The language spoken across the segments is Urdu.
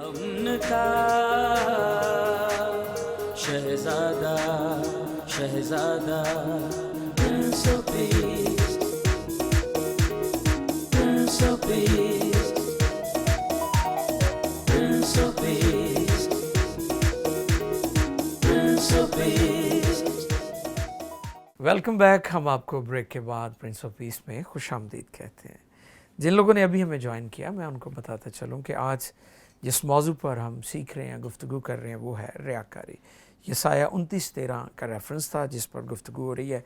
امن کا شہزادہ شہزادہ prince of peace prince of peace prince of peace prince of peace. Welcome back. ہم آپ کو بریک کے بعد پرنس آف پیس میں خوش آمدید کہتے ہیں۔ جن لوگوں نے ابھی ہمیں جوائن کیا، میں ان کو بتاتا چلوں کہ آج جس موضوع پر ہم سیکھ رہے ہیں، گفتگو کر رہے ہیں، وہ ہے ریاکاری۔ یسایہ 29:13 کا ریفرنس تھا جس پر گفتگو ہو رہی ہے۔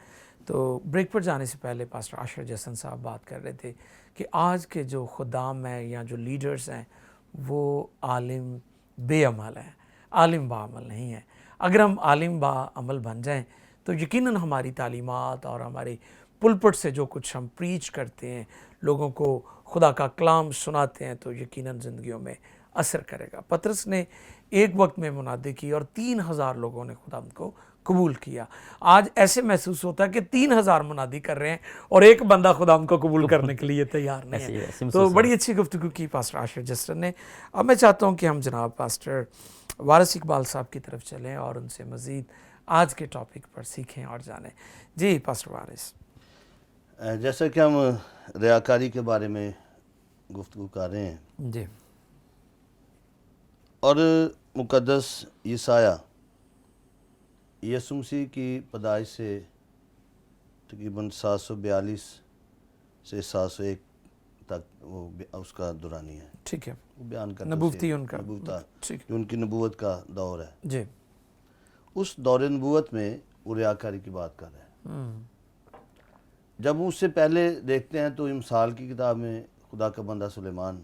تو بریک پر جانے سے پہلے پاسٹر عاشر جسن صاحب بات کر رہے تھے کہ آج کے جو خدام ہیں یا جو لیڈرز ہیں وہ عالم بے عمل ہیں، عالم با عمل نہیں ہیں۔ اگر ہم عالم با عمل بن جائیں تو یقیناً ہماری تعلیمات اور ہمارے پلپٹ سے جو کچھ ہم پریچ کرتے ہیں، لوگوں کو خدا کا کلام سناتے ہیں، تو یقیناً زندگیوں میں اثر کرے گا۔ پطرس نے ایک وقت میں منادی کی اور 3000 لوگوں نے خدا کو قبول کیا۔ آج ایسے محسوس ہوتا ہے کہ 3000 منادی کر رہے ہیں اور ایک بندہ خدا کو قبول کرنے کے لیے تیار نہیں ہے۔ تو بڑی اچھی گفتگو کی پاسٹر عاشر جسٹن نے۔ اب میں چاہتا ہوں کہ ہم جناب پاسٹر وارث اقبال صاحب کی طرف چلیں اور ان سے مزید آج کے ٹاپک پر سیکھیں اور جانیں۔ جی پاسٹر وارث۔ جیسا کہ ہم ریاکاری کے بارے میں گفتگو کر رہے ہیں، جی، اور مقدس یسایہ یسوع مسیح کی پیدائش سے تقریباً 742 سے 701 تک وہ اس کا دورانی ہے، ٹھیک ہے، وہ بیان کرتا نبوتی ان کا جو ان کی نبوت کا دور ہے۔ جی، اس دور نبوت میں وہ ریاکاری کی بات کر رہے ہیں۔ جب اس سے پہلے دیکھتے ہیں تو امثال کی کتاب میں خدا کا بندہ سلیمان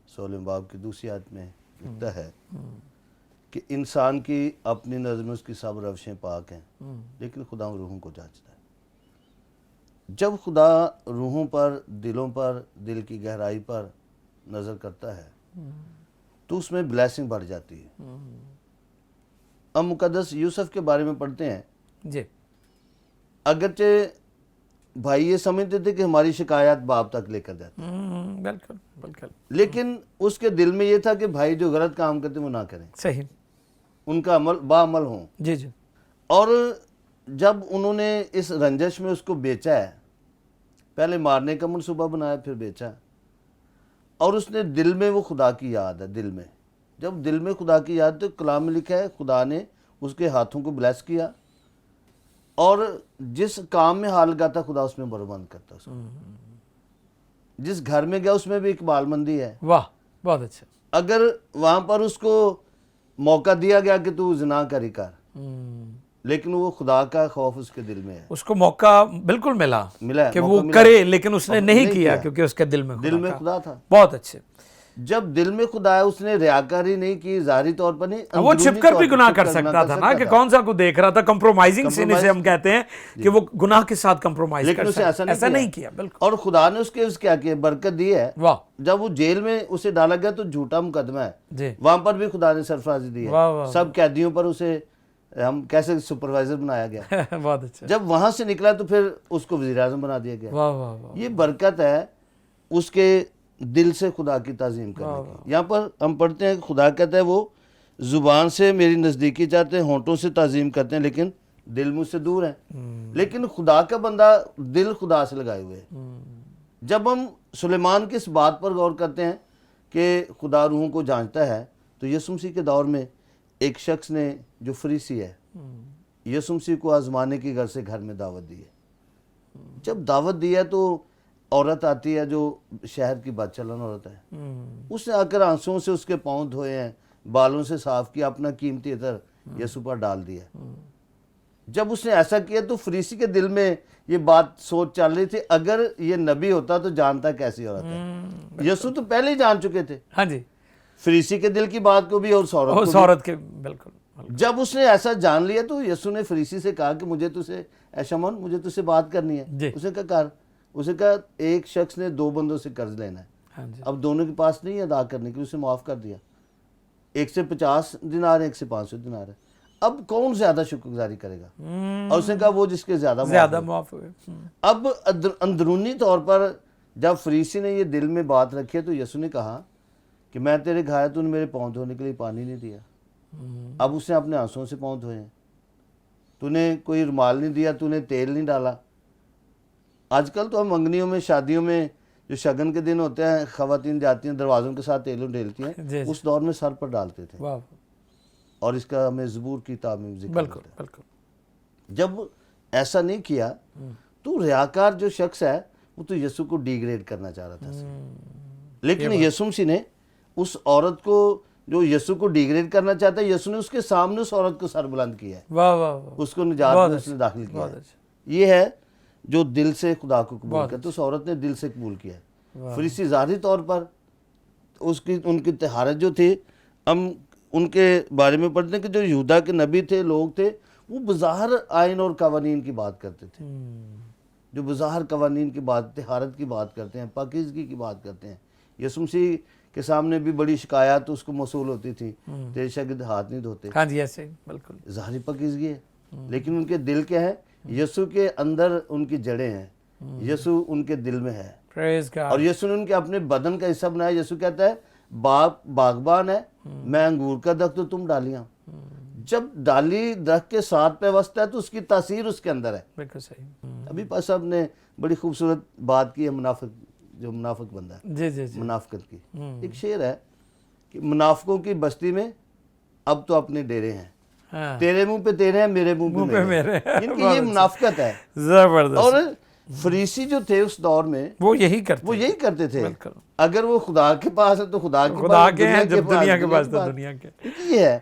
16 باب کی دوسری آیت میں لکھتا ہے کہ انسان کی اپنی نظر میں اس کی سب روشیں پاک ہیں، لیکن خدا روحوں کو جانچتا ہے۔ جب خدا روحوں پر، دلوں پر، دل کی گہرائی پر نظر کرتا ہے تو اس میں بلیسنگ بڑھ جاتی ہے۔ ہم مقدس یوسف کے بارے میں پڑھتے ہیں، جی، اگرچہ بھائی یہ سمجھتے تھے کہ ہماری شکایات باپ تک لے کر جاتے ہیں، بالکل بالکل، لیکن اس کے دل میں یہ تھا کہ بھائی جو غلط کام کرتے وہ نہ کریں، صحیح، ان کا عمل باعمل ہوں۔ جی جی، اور جب انہوں نے اس رنجش میں اس کو بیچا ہے، پہلے مارنے کا منصوبہ بنایا پھر بیچا، اور اس نے دل میں وہ خدا کی یاد ہے، دل میں جب دل میں خدا کی یاد، تو کلام میں لکھا ہے خدا نے اس کے ہاتھوں کو بلیس کیا، اور جس کام میں ہاتھ لگاتا خدا اس میں بربند کرتا، اس کو جس گھر میں گیا اس میں بھی اقبال مندی ہے۔ واہ، بہت اچھا۔ اگر وہاں پر اس کو موقع دیا گیا کہ تو زنا کری کر، لیکن وہ خدا کا خوف اس کے دل میں ہے، اس کو موقع بالکل ملا ہے، کہ موقع وہ ملا، کرے، لیکن اس نے نہیں کیا کیونکہ اس کے دل میں خدا تھا۔ بہت اچھے۔ جب دل میں خدا ہے، اس نے ریاکاری نہیں کی، ظاہری طور پر نہیں، وہ چھپ کر بھی گناہ کر سکتا تھا نا، کہ کون سا کو دیکھ رہا تھا، کمپرومائزنگ سن اسے ہم کہتے ہیں کہ وہ گناہ کے ساتھ کمپرومائز کر سکتا، ایسا نہیں کیا، بالکل۔ اور خدا نے اس کے کیا کیا، برکت دی ہے۔ واہ، جب وہ جیل میں اسے ڈالا گیا تو جھوٹا مقدمہ ہے، جی، وہاں پر بھی خدا نے سرفرازی دی ہے، سب قیدیوں پر اسے ہم کیسے سپروائزر بنایا گیا، بہت اچھا۔ جب وہاں سے نکلا تو پھر اس کو وزیر اعظم بنا دیا گیا۔ واہ واہ واہ، یہ برکت ہے اس کے دل سے خدا کی تعظیم کرنے کی۔ یہاں پر ہم پڑھتے ہیں کہ خدا کہتا ہے وہ زبان سے میری نزدیکی چاہتے ہیں، ہونٹوں سے تعظیم کرتے ہیں، لیکن دل مجھ سے دور ہے۔ لیکن خدا کا بندہ دل خدا سے لگائے ہوئے ہے۔ جب ہم سلیمان کی اس بات پر غور کرتے ہیں کہ خدا روحوں کو جانچتا ہے، تو یسوع مسیح کے دور میں ایک شخص نے جو فریسی ہے، یسوع مسیح کو آزمانے کی غرض سے گھر میں دعوت دی ہے۔ جب دعوت دی ہے تو عورت آتی ہے جو شہر کی بد چلن عورت ہے، اس نے آ کر آنسوں سے اس کے پاؤں دھوئے ہیں، بالوں سے صاف کیا، اپنا قیمتی عطر یسوع پر ڈال دیا۔ جب اس نے ایسا کیا تو فریسی کے دل میں یہ بات سوچ چل رہی تھی، اگر یہ نبی ہوتا تو جانتا کیسی عورت ہے۔ یسوع تو پہلے ہی جان چکے تھے، ہاں جی، فریسی کے دل کی بات کو بھی اور اس عورت کے، بالکل۔ جب اس نے ایسا جان لیا تو یسوع نے فریسی سے کہا کہ مجھے تجھ سے، اے شمعون مجھے تجھ سے بات کرنی ہے۔ اسے کہا اسے کہا ایک شخص نے 2 بندوں سے قرض لینا ہے، اب دونوں کے پاس نہیں ادا کرنے کے، اسے معاف کر دیا، ایک سے 50 دینار ہے، ایک سے 500 دینار ہے، اب کون زیادہ شکر گزاری کرے گا؟ اور اس نے کہا وہ جس کے زیادہ معاف ہوئے۔ اب اندرونی طور پر جب فریسی نے یہ دل میں بات رکھی تو یسوع نے کہا کہ میں تیرے گھایا تو نے میرے پاؤں دھونے کے لیے پانی نہیں دیا, اب اس نے اپنے آنسوؤں سے پاؤں دھوئے ہیں. تو نے کوئی رومال نہیں دیا, تو نے تیل نہیں ڈالا. آج کل تو ہم منگنیوں میں, شادیوں میں جو شگن کے دن ہوتے ہیں, خواتین جاتی ہیں دروازوں کے ساتھ تیل ڈھیلتی ہیں, اس دور میں سر پر ڈالتے تھے. اور اس کا ہمیں زبور کی تعمیم ذکر بالکل ہے. بالکل. جب ایسا نہیں کیا تو ریاکار جو شخص ہے وہ تو یسوع کو ڈیگریڈ کرنا چاہ رہا تھا. لیکن یسوع مسیح نے اس عورت کو جو یسوع کو ڈیگریڈ کرنا چاہتا ہے, یسوع نے اس کے سامنے اس عورت کو سر بلند کیا ہے, واہ واہ واہ, اس کو نجات میں اس نے داخل کیا ہے. یہ ہے جو دل سے خدا کو قبول کرتا ہے. اس عورت نے دل سے قبول کیا ہے. فریسی ظاہری طور پر ان کی طہارت جو تھی, ہم ان کے بارے میں پڑھتے ہیں کہ جو یہودا کے نبی تھے, لوگ تھے, وہ بظاہر آئین اور قوانین کی بات کرتے تھے. جو بظاہر قوانین کی بات, طہارت کی بات کرتے ہیں, پاکیزگی کی بات کرتے ہیں. یسوع مسیح کے سامنے بھی بڑی شکایات اس کو موصول ہوتی تھی, تیرے شاگرد ہاتھ نہیں دھوتے. ہاں جی ایسے بالکل. ظاہری پاکیزگی ہے, لیکن ان کے دل کیا ہے؟ یسوع کے اندر ان کی جڑیں ہیں, یسوع ان کے دل میں ہے. اور یسوع نے ان کے اپنے بدن کا حصہ بنایا. یسوع کہتا ہے باغبان ہے, میں انگور کا درخت تو تم ڈالیاں. جب ڈالی درخت کے ساتھ پیوستہ ہے تو اس کی تاثیر اس کے اندر ہے. بالکل صحیح. ابھی پاس صاحب نے بڑی خوبصورت بات کی ہے, منافق بندہ ہے, جی جی جی, منافقت کی. ایک شعر ہے کہ منافقوں کی بستی میں اب تو اپنے ڈیرے ہیں, تیرے منہ پہ تیرے ہیں, میرے منہ پہ میرے. ان کی یہ منافقت ہے زبردست. اور فریسی جو تھے اس دور میں وہ یہی کرتے تھے. اگر وہ خدا کے پاس ہے تو خدا کے ہیں, جب دنیا کے پاس تو دنیا کے. یہ ہے.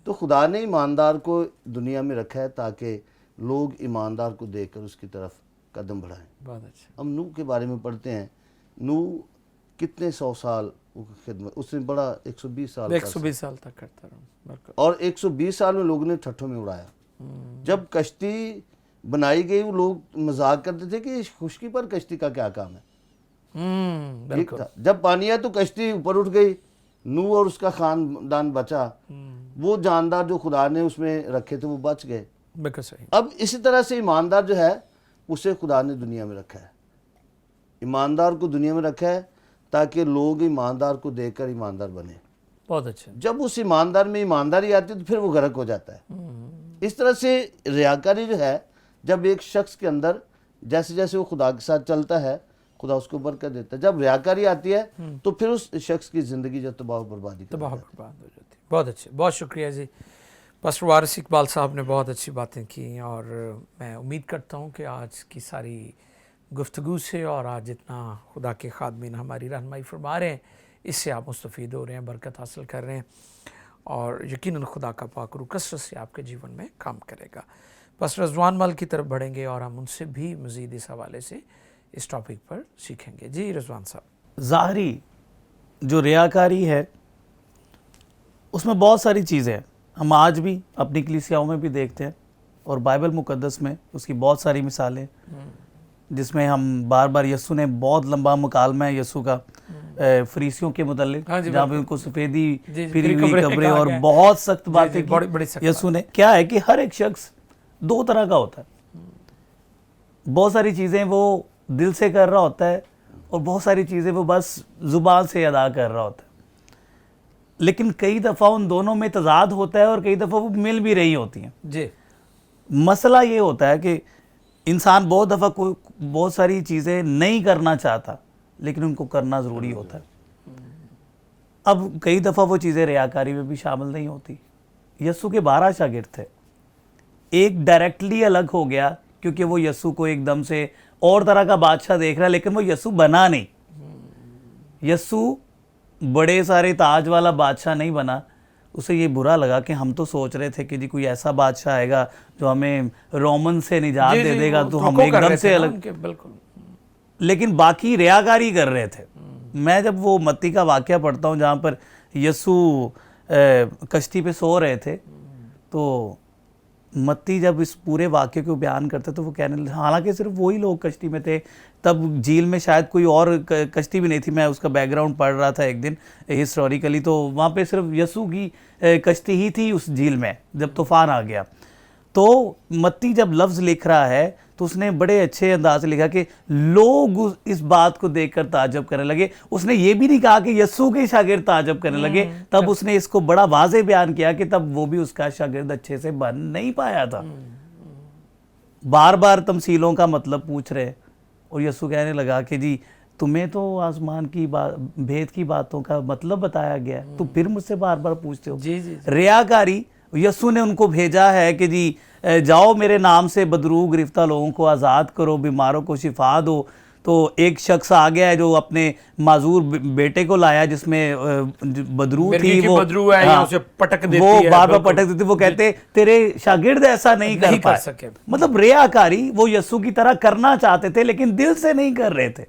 تو خدا نے ایماندار کو دنیا میں رکھا ہے تاکہ لوگ ایماندار کو دیکھ کر اس کی طرف قدم بڑھائیں. بہت اچھا. ہم نوح کے بارے میں پڑھتے ہیں. نوح کتنے 100 سال خدمت, اس نے بڑا 120 سال تک کرتا رہا, اور 120 سال میں لوگوں نے ٹھٹھوں میں اڑایا. جب کشتی بنائی گئی وہ لوگ مذاق کرتے تھے کہ خشکی پر کشتی کا کیا کام ہے. جب پانی آیا تو کشتی اوپر اٹھ گئی, نوح اور اس کا خاندان بچا. وہ جاندار جو خدا نے اس میں رکھے تھے وہ بچ گئے. اب اسی طرح سے ایماندار جو ہے اسے خدا نے دنیا میں رکھا ہے. ایماندار کو دنیا میں رکھا ہے تاکہ لوگ ایماندار کو دیکھ کر ایماندار بنے. بہت اچھا. جب اس ایماندار میں ایمانداری آتی ہے تو پھر وہ غرق ہو جاتا ہے. اس طرح سے ریاکاری جو ہے, جب ایک شخص کے اندر جیسے جیسے وہ خدا کے ساتھ چلتا ہے خدا اس کو برکت دیتا ہے. جب ریاکاری آتی ہے تو پھر اس شخص کی زندگی جو تباہ و برباد ہو جاتی ہے. بہت اچھے, بہت شکریہ جی. پاسٹر وارث اقبال صاحب نے بہت اچھی باتیں کی, اور میں امید کرتا ہوں کہ آج کی ساری گفتگو سے اور آج جتنا خدا کے خادمین ہماری رہنمائی فرما رہے ہیں اس سے آپ مستفید ہو رہے ہیں, برکت حاصل کر رہے ہیں, اور یقیناً خدا کا پاک روح کثرت سے آپ کے جیون میں کام کرے گا. بس رضوان مال کی طرف بڑھیں گے اور ہم ان سے بھی مزید اس حوالے سے اس ٹاپک پر سیکھیں گے. جی رضوان صاحب. ظاہری جو ریاکاری ہے اس میں بہت ساری چیزیں ہیں, ہم آج بھی اپنی کلیسیاؤں میں بھی دیکھتے ہیں, اور بائبل مقدس میں اس کی بہت ساری مثالیں جس میں ہم بار بار یسوع نے بہت لمبا مکالمہ ہے یسوع کا فریسیوں کے متعلق, جہاں پہ ان کو سفیدی پھری ہوئی قبریں اور بہت سخت باتیں کی یسوع نے. کیا ہے کہ ہر ایک شخص دو طرح کا ہوتا ہے. بہت ساری چیزیں وہ دل سے کر رہا ہوتا ہے اور بہت ساری چیزیں وہ بس زبان سے ادا کر رہا ہوتا ہے. لیکن کئی دفعہ ان دونوں میں تضاد ہوتا ہے اور کئی دفعہ وہ مل بھی رہی ہوتی ہیں. جی. مسئلہ یہ ہوتا ہے کہ انسان بہت دفعہ بہت ساری چیزیں نہیں کرنا چاہتا لیکن ان کو کرنا ضروری ہوتا ہے. اب کئی دفعہ وہ چیزیں ریاکاری میں بھی شامل نہیں ہوتی. یسوع کے 12 شاگرد تھے, ایک ڈائریکٹلی الگ ہو گیا کیونکہ وہ یسوع کو ایک دم سے اور طرح کا بادشاہ دیکھ رہا ہے, لیکن وہ یسوع بنا نہیں. یسوع بڑے سارے تاج والا بادشاہ نہیں بنا. اسے یہ برا لگا کہ ہم تو سوچ رہے تھے کہ جی کوئی ایسا بادشاہ آئے گا جو ہمیں رومن سے نجات دے دے گا, تو ہم ایک دم سے الگ. لیکن باقی ریاکاری کر رہے تھے. میں جب وہ متی کا واقعہ پڑھتا ہوں جہاں پر یسوع کشتی پہ سو رہے تھے, تو متی جب اس پورے واقعے کو بیان کرتے تو وہ کہنے, حالانکہ صرف وہی لوگ کشتی میں تھے, تب جھیل میں شاید کوئی اور کشتی بھی نہیں تھی. میں اس کا بیک گراؤنڈ پڑھ رہا تھا ایک دن ہسٹوریکلی, تو وہاں پہ صرف یسوع کی کشتی ہی تھی اس جھیل میں جب طوفان آ گیا. تو متی جب لفظ لکھ رہا ہے تو اس نے بڑے اچھے انداز سے لکھا کہ لوگ اس بات کو دیکھ کر تعجب کرنے لگے. اس نے یہ بھی نہیں کہا کہ یسوع کے شاگرد تعجب کرنے لگے, تب اس نے اس کو بڑا واضح بیان کیا کہ تب وہ بھی اس کا شاگرد اچھے سے بن نہیں پایا تھا. بار بار تمثیلوں کا مطلب پوچھ رہے, اور یسوع کہنے لگا کہ جی تمہیں تو آسمان کی بھید کی باتوں کا مطلب بتایا گیا ہے, تو پھر مجھ سے بار بار پوچھتے ہو. ریاکاری, یسوع نے ان کو بھیجا ہے کہ جی جاؤ میرے نام سے بدروح گرفتہ لوگوں کو آزاد کرو, بیماروں کو شفا دو. تو ایک شخص آ گیا ہے جو اپنے معذور بیٹے کو لایا جس میں بدروح تھی, وہ بار بار پٹک دیتی. وہ کہتے تیرے شاگرد ایسا نہیں کر پائے. مطلب ریاکاری وہ یسوع کی طرح کرنا چاہتے تھے لیکن دل سے نہیں کر رہے تھے.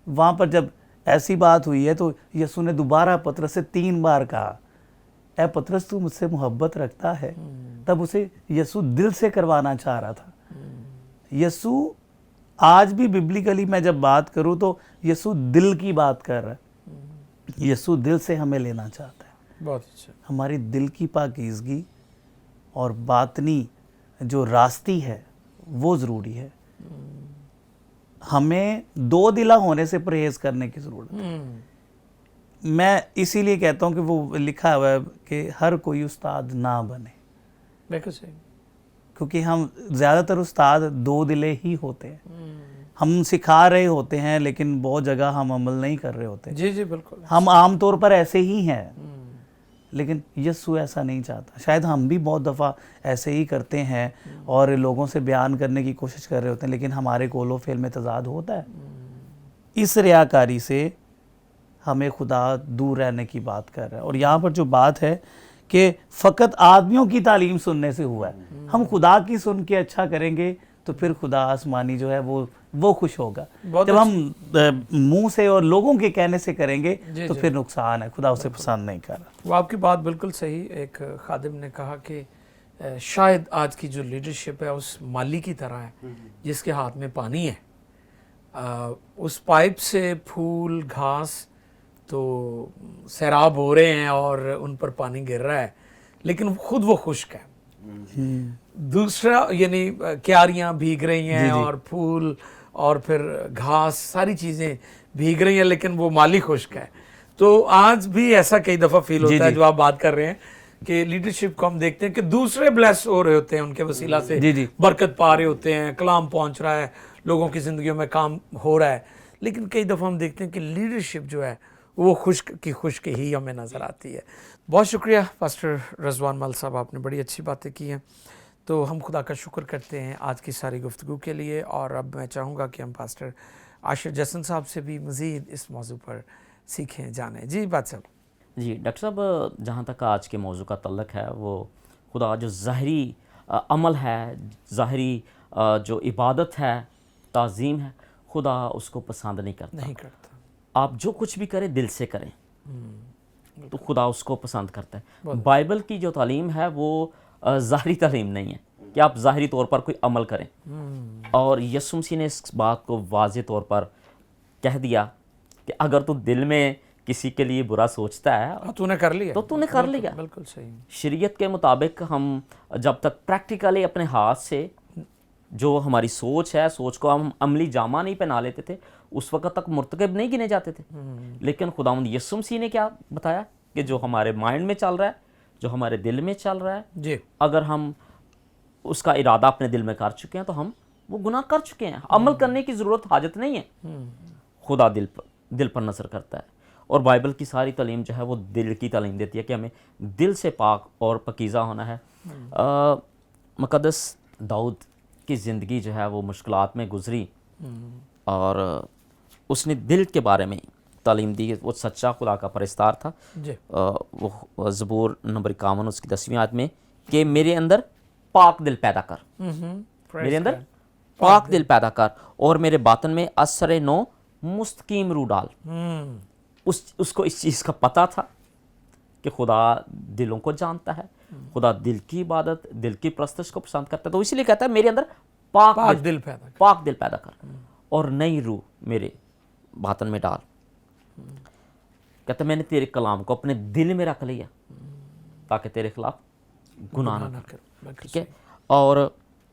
وہاں پر جب ایسی بات ہوئی ہے تو یسوع نے دوبارہ پطرس سے 3 بار کہا, اے پطرس تو مجھ سے محبت رکھتا ہے. تب اسے یسوع دل سے کروانا چاہ رہا تھا. یسوع آج بھی ببلیکلی میں جب بات کروں تو یسوع دل کی بات کر رہا ہے. یسوع دل سے ہمیں لینا چاہتا ہے. بہت اچھا. ہماری دل کی پاکیزگی اور باطنی جو راستی ہے وہ ضروری ہے. ہمیں 2 دلہ ہونے سے پرہیز کرنے کی ضرورت ہے. میں اسی لیے کہتا ہوں کہ وہ لکھا ہوا ہے کہ ہر کوئی استاد نہ بنے. بالکل صحیح. کیونکہ ہم زیادہ تر استاد 2 دلے ہی ہوتے ہیں. ہم سکھا رہے ہوتے ہیں لیکن بہت جگہ ہم عمل نہیں کر رہے ہوتے. جی بالکل. ہم عام طور پر ایسے ہی ہیں, لیکن یسوع ایسا نہیں چاہتا. شاید ہم بھی بہت دفعہ ایسے ہی کرتے ہیں اور لوگوں سے بیان کرنے کی کوشش کر رہے ہوتے ہیں, لیکن ہمارے قول و فعل میں تضاد ہوتا ہے. اس ریاکاری سے ہمیں خدا دور رہنے کی بات کر رہا ہے. اور یہاں پر جو بات ہے کہ فقط آدمیوں کی تعلیم سننے سے ہوا ہے. ہم خدا کی سن کے اچھا کریں گے تو پھر خدا آسمانی جو ہے وہ خوش ہوگا. جب ہم منہ سے اور لوگوں کے کہنے سے کریں گے تو پھر نقصان ہے, خدا اسے پسند نہیں کر رہا. وہ آپ کی بات بالکل صحیح. ایک خادم نے کہا کہ شاید آج کی جو لیڈرشپ ہے اس مالی کی طرح ہے جس کے ہاتھ میں پانی ہے. اس پائپ سے پھول گھاس تو سیراب ہو رہے ہیں اور ان پر پانی گر رہا ہے, لیکن خود وہ خشک ہے. دوسرا یعنی کیاریاں بھیگ رہی ہیں اور پھول اور پھر گھاس ساری چیزیں بھیگ رہی ہیں, لیکن وہ مالی خشک ہے. تو آج بھی ایسا کئی دفعہ فیل ہوتا ہے جو آپ بات کر رہے ہیں کہ لیڈرشپ کو ہم دیکھتے ہیں کہ دوسرے بلیس ہو رہے ہوتے ہیں, ان کے وسیلہ سے برکت پا رہے ہوتے ہیں, کلام پہنچ رہا ہے, لوگوں کی زندگیوں میں کام ہو رہا ہے, لیکن کئی دفعہ ہم دیکھتے ہیں کہ لیڈرشپ جو ہے وہ خشک ہی ہمیں نظر آتی ہے. بہت شکریہ پاسٹر رضوان مل صاحب, آپ نے بڑی اچھی باتیں کی ہیں. تو ہم خدا کا شکر کرتے ہیں آج کی ساری گفتگو کے لیے, اور اب میں چاہوں گا کہ ہم پاسٹر عاشر جسن صاحب سے بھی مزید اس موضوع پر سیکھیں جانیں. جی بات صاحب. جی ڈاکٹر صاحب, جہاں تک آج کے موضوع کا تعلق ہے وہ خدا جو ظاہری عمل ہے, ظاہری جو عبادت ہے, تعظیم ہے, خدا اس کو پسند نہیں کرتا. آپ جو کچھ بھی کریں دل سے کریں تو خدا اس کو پسند کرتا ہے. بائبل کی جو تعلیم ہے وہ ظاہری تعلیم نہیں ہے کہ آپ ظاہری طور پر کوئی عمل کریں, اور یسوع مسیح نے اس بات کو واضح طور پر کہہ دیا کہ اگر تو دل میں کسی کے لیے برا سوچتا ہے تو نے کر لیا, تو تو نے کر لیا. بالکل صحیح. شریعت کے مطابق ہم جب تک پریکٹیکلی اپنے ہاتھ سے جو ہماری سوچ ہے, سوچ کو ہم عملی جامہ نہیں پہنا لیتے تھے, اس وقت تک مرتکب نہیں گنے جاتے تھے. لیکن خداوند یسوع مسیح نے کیا بتایا کہ جو ہمارے مائنڈ میں چل رہا ہے, جو ہمارے دل میں چل رہا ہے, اگر ہم اس کا ارادہ اپنے دل میں کر چکے ہیں تو ہم وہ گناہ کر چکے ہیں. عمل کرنے کی ضرورت حاجت نہیں ہے. خدا دل پر نظر کرتا ہے, اور بائبل کی ساری تعلیم جو ہے وہ دل کی تعلیم دیتی ہے کہ ہمیں دل سے پاک اور پاکیزہ ہونا ہے. مقدس داؤد کی زندگی جو ہے وہ مشکلات میں گزری, اور اس نے دل کے بارے میں تعلیم دی. وہ سچا خدا کا پرستار تھا. وہ زبور نمبر 51 اس کی 10ویں آیت میں کہ میرے اندر پاک دل پیدا کر, میرے اندر پاک دل پیدا کر, اور میرے باطن میں اثر نو مستقیم روح ڈال. اس کو اس چیز کا پتہ تھا کہ خدا دلوں کو جانتا ہے, خدا دل کی عبادت, دل کی پرستش کو پسند کرتا ہے. تو اسی لیے کہتا ہے میرے اندر پاک دل پیدا کر اور نئی روح میرے باطن میں ڈال. کہتا ہے میں نے تیرے کلام کو اپنے دل میں رکھ لیا تاکہ تیرے خلاف گناہ نہ کر. ٹھیک ہے. اور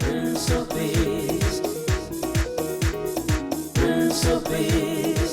Prince of Peace, Prince of Peace.